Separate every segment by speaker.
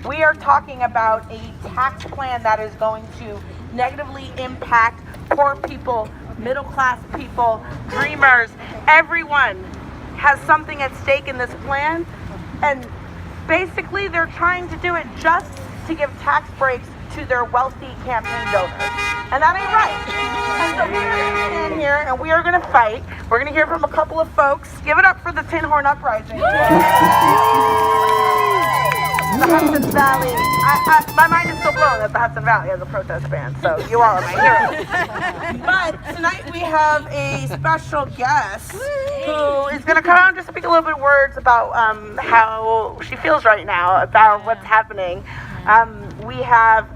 Speaker 1: We are talking about a tax plan that is going to negatively impact poor people, middle-class people, dreamers. Everyone has something at stake in this plan, and basically they're trying to do it just to give tax breaks to their wealthy campaign donors. And that ain't right. And so we're going to stand here and we are going to fight. We're going to hear from a couple of folks. Give it up for the Tin Horn Uprising. The Hudson Valley. My mind is still blown that the Hudson Valley has a protest band, so you all are my heroes. But tonight we have a special guest who is going to come out and just speak a little bit of words about how she feels right now about what's happening. We have,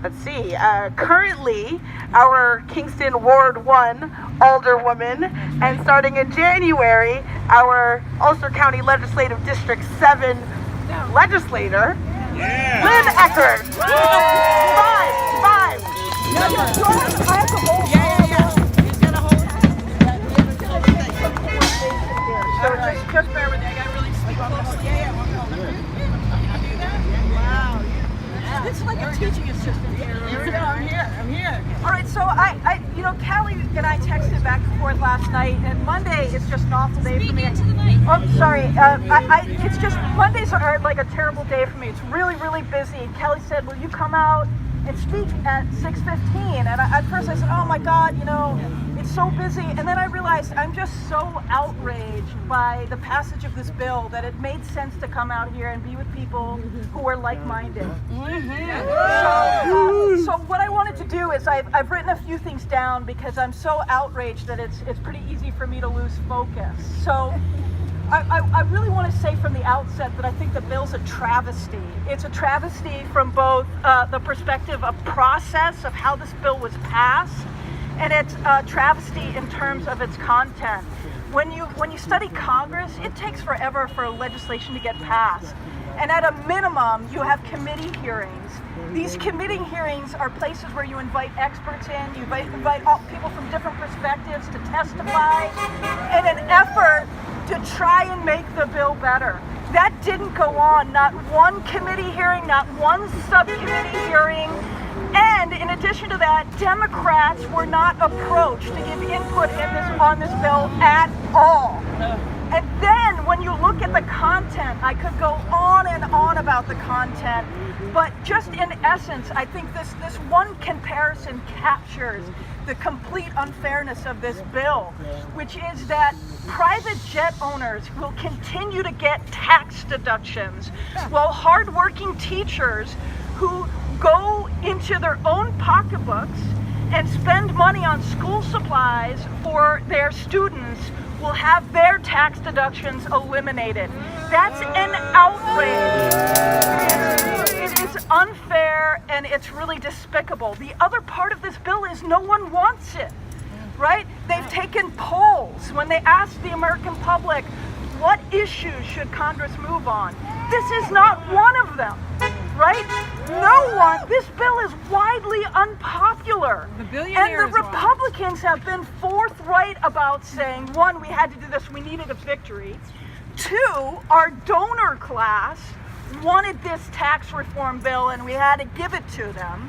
Speaker 1: let's see, currently our Kingston Ward 1 Alderwoman, and starting in January, our Ulster County Legislative District 7 Legislator, Lynn Eckert. Five. No, I have to hold. He's gonna hold. So just bear with me. I gotta really speak close. Wow. It's like a teaching assistant here. I'm here. All right, so I Callie and I texted back and forth last night, and Monday is just an awful day for me. Oh, sorry. It's just Mondays are like a terrible day for me. It's really, really busy. And Callie said, "Will you come out and speak at 6:15?" And at first I said, "Oh my God, it's so busy." And then I realized I'm just so outraged by the passage of this bill that it made sense to come out here and be with people who are like-minded. So what I wanted to do is I've written a few things down because I'm so outraged that it's pretty easy for me to lose focus. So I really want to say from the outset that I think the bill's a travesty. It's a travesty from both the perspective of process of how this bill was passed, and it's a travesty in terms of its content. When you study Congress, it takes forever for legislation to get passed. And at a minimum, you have committee hearings. These committee hearings are places where you invite experts in, you invite all people from different perspectives to testify in an effort to try and make the bill better. That didn't go on. Not one committee hearing, not one subcommittee hearing. And in addition to that, Democrats were not approached to give input on this bill at all. And then when you look at the content, I could go on and on about the content, but just in essence, I think this one comparison captures the complete unfairness of this bill, which is that private jet owners will continue to get tax deductions, while hardworking teachers who go into their own pocketbooks and spend money on school supplies for their students will have their tax deductions eliminated. That's an outrage. It is unfair and it's really despicable. The other part of this bill is no one wants it, right? They've taken polls when they asked the American public, what issues should Congress move on? This is not one of them, right? No one. This bill is widely unpopular. And the Republicans have been forthright about saying, one, we had to do this, we needed a victory. Two, our donor class wanted this tax reform bill and we had to give it to them,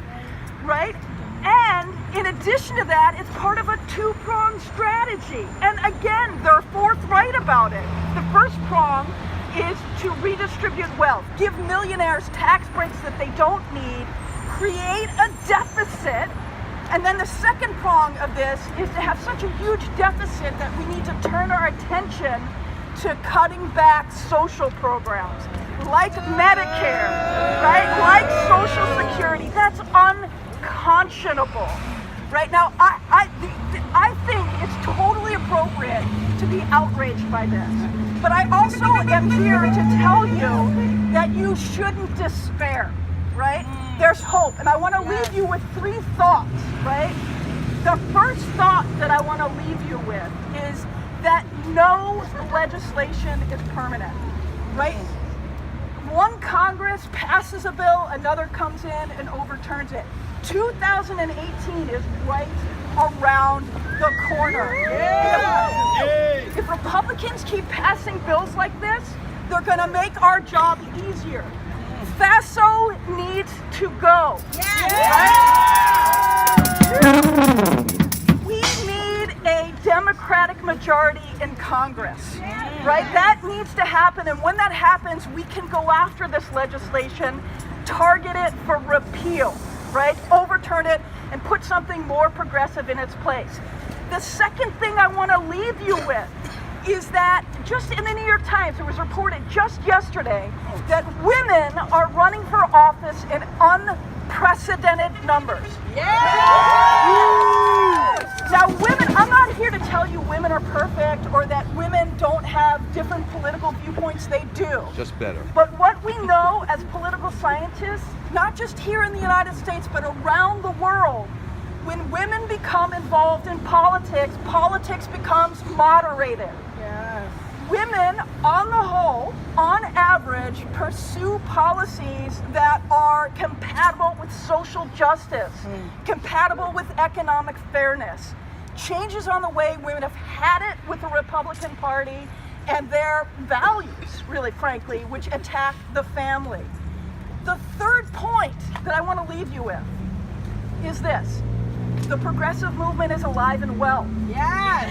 Speaker 1: right? And in addition to that, it's part of a two-pronged strategy. And again, they're forthright about it. The first prong is to redistribute wealth, give millionaires tax breaks that they don't need, create a deficit, and then the second prong of this is to have such a huge deficit that we need to turn our attention to cutting back social programs like Medicare, right? Like Social Security. That's unconscionable. Right now, I think it's totally appropriate to be outraged by this. But I also am here to tell you that you shouldn't despair, right? There's hope. And I want to leave you with three thoughts, right? The first thought that I want to leave you with is that no legislation is permanent, right? One Congress passes a bill, another comes in and overturns it. 2018 is right around the corner. If Republicans keep passing bills like this, they're going to make our job easier. FASO to go. Right? We need a Democratic majority in Congress, right? That needs to happen, and when that happens, we can go after this legislation, target it for repeal, right? Overturn it and put something more progressive in its place. The second thing I want to leave you with is that just in the New York Times, it was reported just yesterday that women are running for office in unprecedented numbers. Now women, I'm not here to tell you women are perfect or that women don't have different political viewpoints. They do.
Speaker 2: Just better.
Speaker 1: But what we know as political scientists, not just here in the United States, but around the world, when women become involved in politics, politics becomes moderated.
Speaker 3: Yes.
Speaker 1: Women, on the whole, on average, pursue policies that are compatible with social justice, compatible with economic fairness. Changes on the way women have had it with the Republican Party and their values, really frankly, which attack the family. The third point that I want to leave you with is this. The progressive movement is alive and well.
Speaker 3: Yes.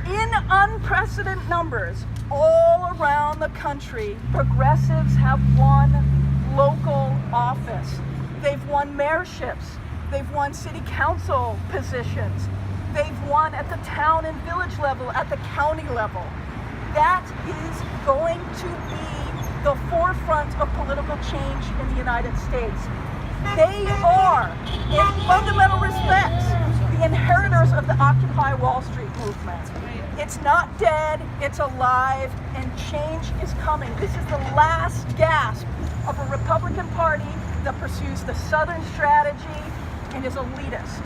Speaker 1: In unprecedented numbers, all around the country, progressives have won local office. They've won mayorships. They've won city council positions. They've won at the town and village level, at the county level. That is going to be the forefront of political change in the United States. They are, in fundamental respects, the inheritors of the Occupy Wall Street movement. It's not dead, it's alive, and change is coming. This is the last gasp of a Republican Party that pursues the Southern strategy and is elitist,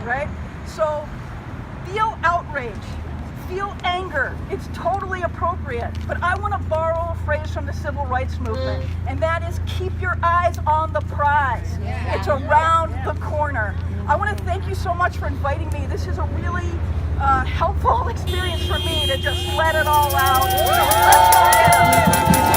Speaker 1: right? So feel outrage, feel anger. It's totally appropriate. But I want to borrow a phrase from the civil rights movement, and that is keep your eyes on the prize. It's around the corner. I want to thank you so much for inviting me. This is a really helpful experience for me to just let it all out. So let's go get 'em.